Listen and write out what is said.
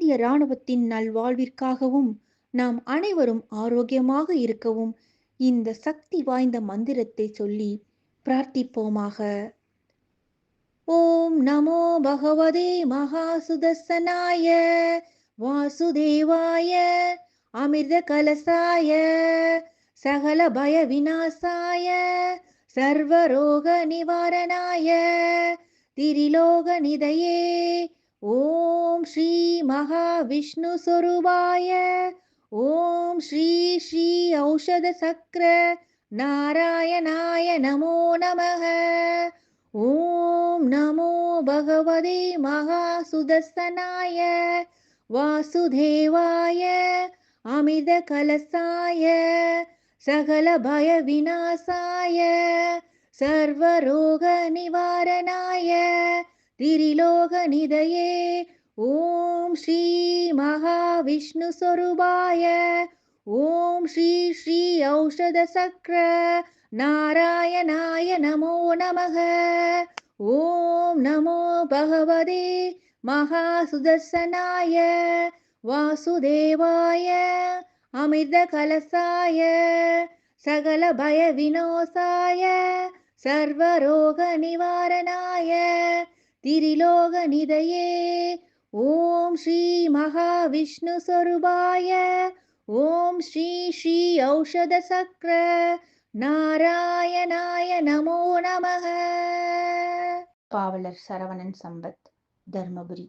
இந்திய இராணுவத்தின் நல்வாழ்விற்காகவும் நாம் அனைவரும் ஆரோக்கியமாக இருக்கவும் இந்த சக்தி வாய்ந்த மந்திரத்தை சொல்லி பிரார்த்திப்போமாக. ஓம் நமோ பகவதே மகாசுதர்சனாய வாசுதேவாய அமிர்த கலசாய சகல பய விநாசாய சர்வரோக நிவாரணாய திரிலோக நிதயே ஓம் ஸ்ரீ மகாவிஷ்ணு சொரூபாய ஓம் ஸ்ரீ ஸ்ரீ ஔஷத சக்கர நாராயணாய நமோ நமः. ஓம் நமோ பகவதே மகாசுதர்சனாய வாசுதேவாய அமிர்த கலசாய சகல பய விநாசாய சர்வரோக நிவாரணாய திரிலோக நிதயே ஓம் ஸ்ரீ மகாவிஷ்ணு சொரூபாய ஓம் ஸ்ரீ ஸ்ரீ ஔஷத சக்கர நாராயணாய நமோ நமः. ஓம் நமோ பகவதே மகாசுதர்சனாய வாசுதேவாய அமிர்த கலசாய சகல பய விநாசாய சர்வரோக நிவாரணாய திரிலோக நிதயே ஓம் ஸ்ரீ மகாவிஷ்ணு சொரூபாய ஓம் ஸ்ரீ ஸ்ரீ ஔஷத சக்கர நாராயணாய நமோ நமः. பாவலர் சரவணன் சம்பத், தர்மபுரி.